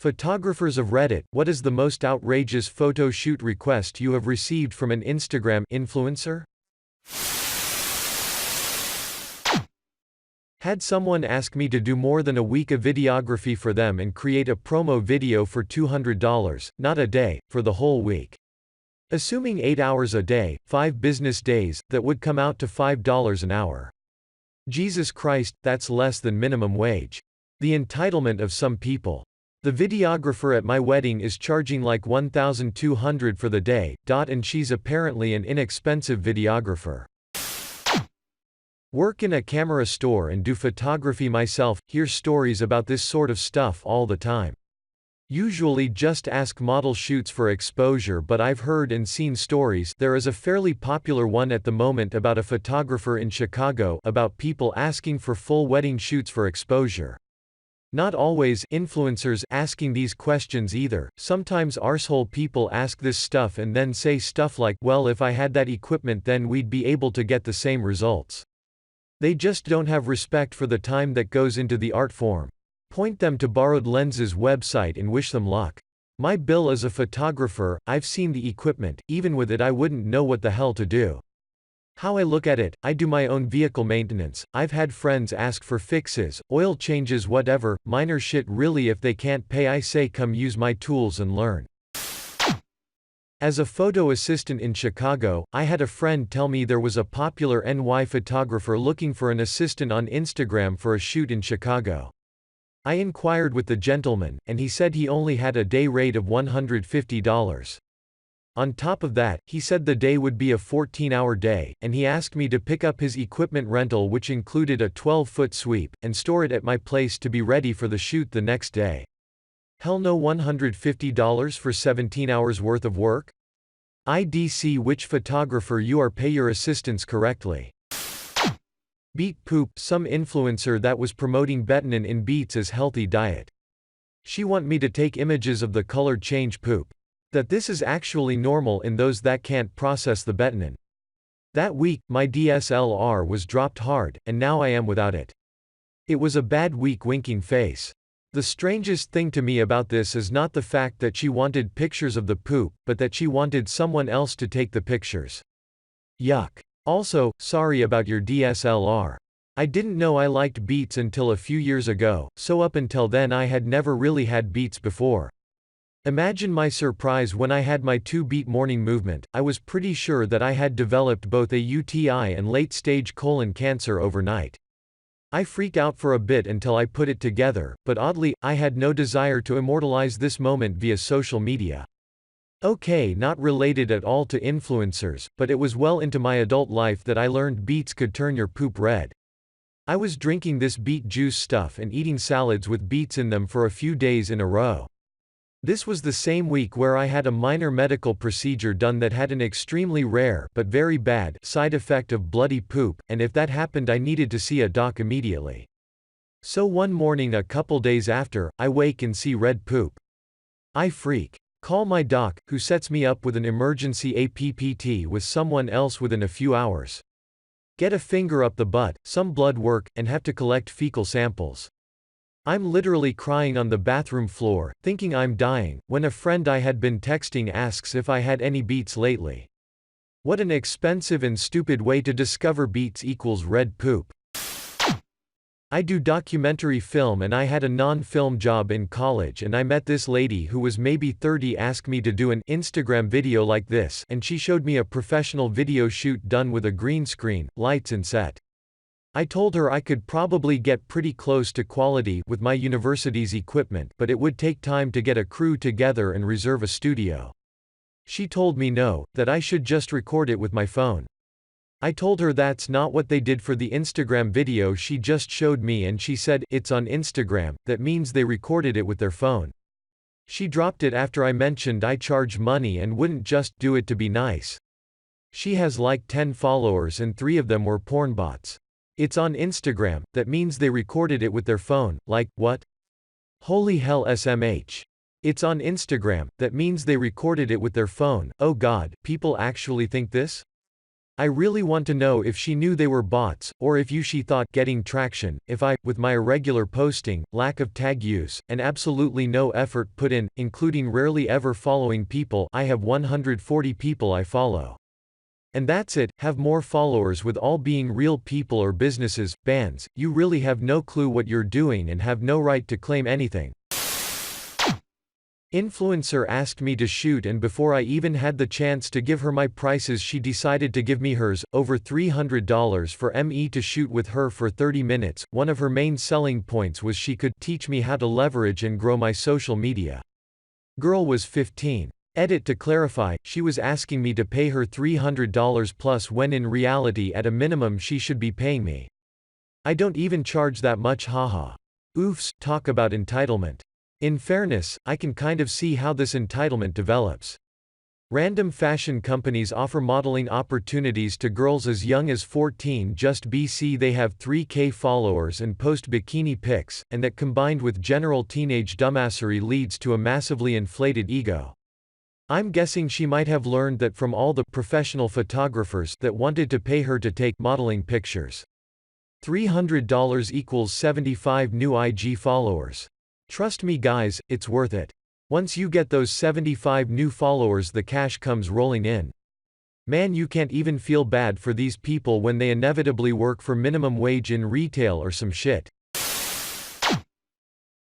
Photographers of Reddit, what is the most outrageous photo shoot request you have received from an Instagram influencer? Had someone ask me to do more than a week of videography for them and create a promo video for $200, not a day, for the whole week. Assuming 8 hours a day, 5 business days, that would come out to $5 an hour. Jesus Christ, that's less than minimum wage. The entitlement of some people. The videographer at my wedding is charging like $1,200 for the day, and she's apparently an inexpensive videographer. Work in a camera store and do photography myself, hear stories about this sort of stuff all the time. Usually just ask model shoots for exposure, but I've heard and seen stories. There is a fairly popular one at the moment about a photographer in Chicago about people asking for full wedding shoots for exposure. Not always influencers asking these questions either. Sometimes arsehole people ask this stuff and then say stuff like, well, if I had that equipment then we'd be able to get the same results. They just don't have respect for the time that goes into the art form. Point them to Borrowed Lenses website and wish them luck. My bill as a photographer, I've seen the equipment, even with it I wouldn't know what the hell to do. How I look at it, I do my own vehicle maintenance. I've had friends ask for fixes, oil changes, whatever, minor shit really. If they can't pay, I say come use my tools and learn. As a photo assistant in Chicago, I had a friend tell me there was a popular NY photographer looking for an assistant on Instagram for a shoot in Chicago. I inquired with the gentleman, and he said he only had a day rate of $150. On top of that, he said the day would be a 14-hour day, and he asked me to pick up his equipment rental, which included a 12-foot sweep, and store it at my place to be ready for the shoot the next day. Hell no, $150 for 17 hours worth of work? IDC which photographer you are, pay your assistants correctly. Beet poop, some influencer that was promoting betanin in beets as healthy diet. She want me to take images of the color change poop. That this is actually normal in those that can't process the betanin. That week, my DSLR was dropped hard, and now I am without it. It was a bad week, winking face. The strangest thing to me about this is not the fact that she wanted pictures of the poop, but that she wanted someone else to take the pictures. Yuck. Also, sorry about your DSLR. I didn't know I liked beets until a few years ago, so up until then I had never really had beets before. Imagine my surprise when I had my 2-beat morning movement. I was pretty sure that I had developed both a UTI and late-stage colon cancer overnight. I freaked out for a bit until I put it together, but oddly, I had no desire to immortalize this moment via social media. Okay, not related at all to influencers, but it was well into my adult life that I learned beets could turn your poop red. I was drinking this beet juice stuff and eating salads with beets in them for a few days in a row. This was the same week where I had a minor medical procedure done that had an extremely rare, but very bad, side effect of bloody poop, and if that happened I needed to see a doc immediately. So one morning a couple days after, I wake and see red poop. I freak. Call my doc, who sets me up with an emergency APPT with someone else within a few hours. Get a finger up the butt, some blood work, and have to collect fecal samples. I'm literally crying on the bathroom floor, thinking I'm dying, when a friend I had been texting asks if I had any beets lately. What an expensive and stupid way to discover beets equals red poop. I do documentary film and I had a non-film job in college, and I met this lady who was maybe 30 ask me to do an Instagram video like this, and she showed me a professional video shoot done with a green screen, lights and set. I told her I could probably get pretty close to quality with my university's equipment, but it would take time to get a crew together and reserve a studio. She told me no, that I should just record it with my phone. I told her that's not what they did for the Instagram video she just showed me, and she said, it's on Instagram, that means they recorded it with their phone. She dropped it after I mentioned I charge money and wouldn't just do it to be nice. She has like 10 followers and 3 of them were porn bots. It's on Instagram, that means they recorded it with their phone, like, what? Holy hell SMH. It's on Instagram, that means they recorded it with their phone, oh god, people actually think this? I really want to know if she knew they were bots, or if she thought getting traction, if I, with my irregular posting, lack of tag use, and absolutely no effort put in, including rarely ever following people. I have 140 people I follow. And that's it, have more followers with all being real people or businesses, bands. You really have no clue what you're doing and have no right to claim anything. Influencer asked me to shoot, and before I even had the chance to give her my prices, she decided to give me hers, over $300 for me to shoot with her for 30 minutes. One of her main selling points was she could teach me how to leverage and grow my social media. Girl was 15. Edit: to clarify, she was asking me to pay her $300 plus when in reality at a minimum she should be paying me. I don't even charge that much, haha. Oofs, talk about entitlement. In fairness, I can kind of see how this entitlement develops. Random fashion companies offer modeling opportunities to girls as young as 14. Just BC they have 3K followers and post bikini pics, and that combined with general teenage dumbassery leads to a massively inflated ego. I'm guessing she might have learned that from all the professional photographers that wanted to pay her to take modeling pictures. $300 equals 75 new IG followers. Trust me guys, it's worth it. Once you get those 75 new followers, the cash comes rolling in. Man, you can't even feel bad for these people when they inevitably work for minimum wage in retail or some shit.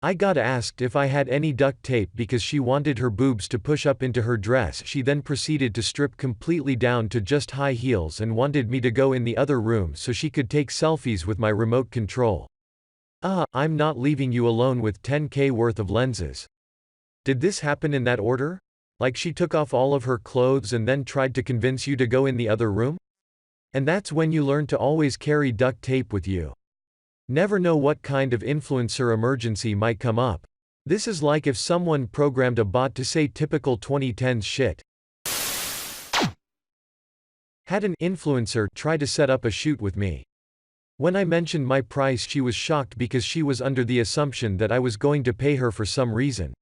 I got asked if I had any duct tape because she wanted her boobs to push up into her dress. She then proceeded to strip completely down to just high heels and wanted me to go in the other room so she could take selfies with my remote control. I'm not leaving you alone with 10K worth of lenses. Did this happen in that order? Like she took off all of her clothes and then tried to convince you to go in the other room? And that's when you learn to always carry duct tape with you. Never know what kind of influencer emergency might come up. This is like if someone programmed a bot to say typical 2010s shit. Had an influencer try to set up a shoot with me. When I mentioned my price, she was shocked because she was under the assumption that I was going to pay her for some reason.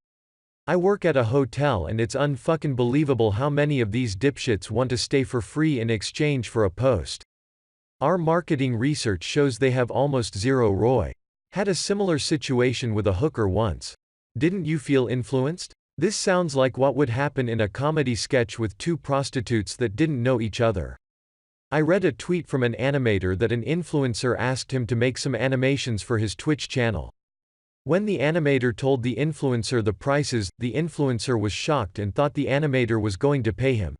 I work at a hotel and it's unfucking believable how many of these dipshits want to stay for free in exchange for a post. Our marketing research shows they have almost zero ROI. Had a similar situation with a hooker once. Didn't you feel influenced? This sounds like what would happen in a comedy sketch with two prostitutes that didn't know each other. I read a tweet from an animator that an influencer asked him to make some animations for his Twitch channel. When the animator told the influencer the prices, the influencer was shocked and thought the animator was going to pay him.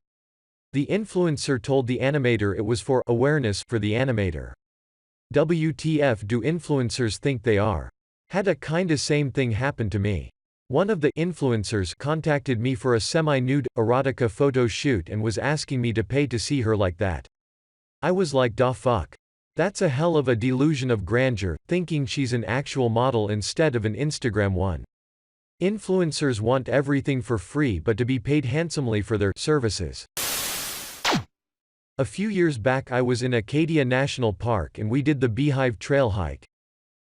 The influencer told the animator it was for awareness for the animator. WTF do influencers think they are? Had a kinda same thing happen to me. One of the influencers contacted me for a semi-nude, erotica photo shoot and was asking me to pay to see her like that. I was like, da fuck. That's a hell of a delusion of grandeur, thinking she's an actual model instead of an Instagram one. Influencers want everything for free but to be paid handsomely for their services. A few years back I was in Acadia National Park and we did the Beehive Trail hike.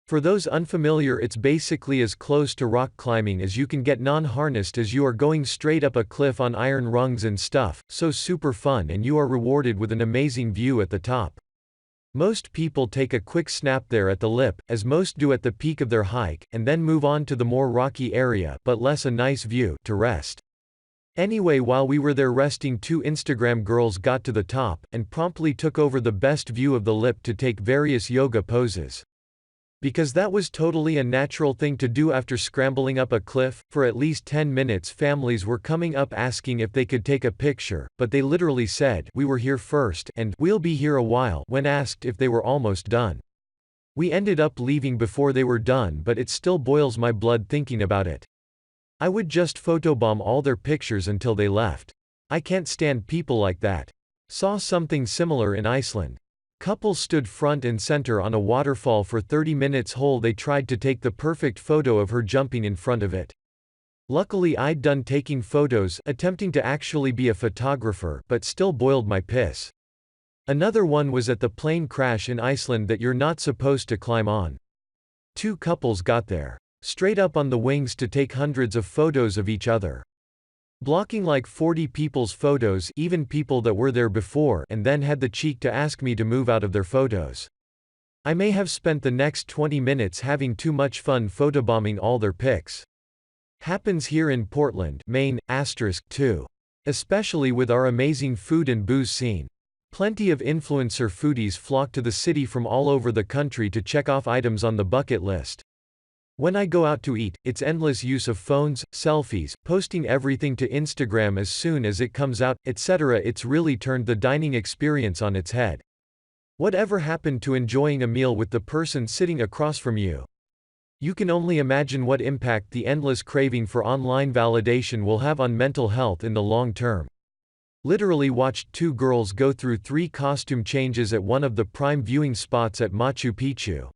For those unfamiliar, it's basically as close to rock climbing as you can get non-harnessed, as you are going straight up a cliff on iron rungs and stuff, so super fun, and you are rewarded with an amazing view at the top. Most people take a quick snap there at the lip, as most do at the peak of their hike, and then move on to the more rocky area, but less a nice view, to rest. Anyway, while we were there resting, two Instagram girls got to the top, and promptly took over the best view of the lip to take various yoga poses. Because that was totally a natural thing to do after scrambling up a cliff, for at least 10 minutes families were coming up asking if they could take a picture, but they literally said, "We were here first," and "We'll be here a while," when asked if they were almost done. We ended up leaving before they were done, but it still boils my blood thinking about it. I would just photobomb all their pictures until they left. I can't stand people like that. Saw something similar in Iceland. Couples stood front and center on a waterfall for 30 minutes whole. They tried to take the perfect photo of her jumping in front of it. Luckily I'd done taking photos, attempting to actually be a photographer, but still boiled my piss. Another one was at the plane crash in Iceland that you're not supposed to climb on. Two couples got there, straight up on the wings to take hundreds of photos of each other. blocking like 40 people's photos, even people that were there before, and then had the cheek to ask me to move out of their photos. I may have spent the next 20 minutes having too much fun photobombing all their pics. Happens here in Portland, Maine, *2. Especially with our amazing food and booze scene. Plenty of influencer foodies flock to the city from all over the country to check off items on the bucket list. When I go out to eat, it's endless use of phones, selfies, posting everything to Instagram as soon as it comes out, etc. It's really turned the dining experience on its head. Whatever happened to enjoying a meal with the person sitting across from you? You can only imagine what impact the endless craving for online validation will have on mental health in the long term. Literally watched two girls go through 3 costume changes at one of the prime viewing spots at Machu Picchu.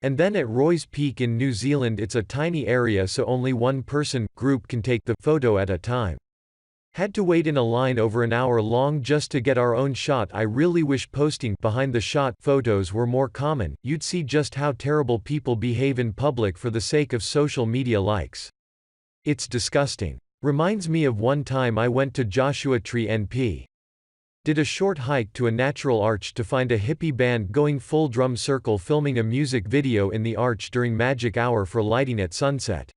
And then at Roy's Peak in New Zealand, it's a tiny area, so only one person, group can take the photo at a time. Had to wait in a line over an hour long just to get our own shot. I really wish posting behind the shot photos were more common. You'd see just how terrible people behave in public for the sake of social media likes. It's disgusting. Reminds me of one time I went to Joshua Tree NP. Did a short hike to a natural arch to find a hippie band going full drum circle filming a music video in the arch during magic hour for lighting at sunset.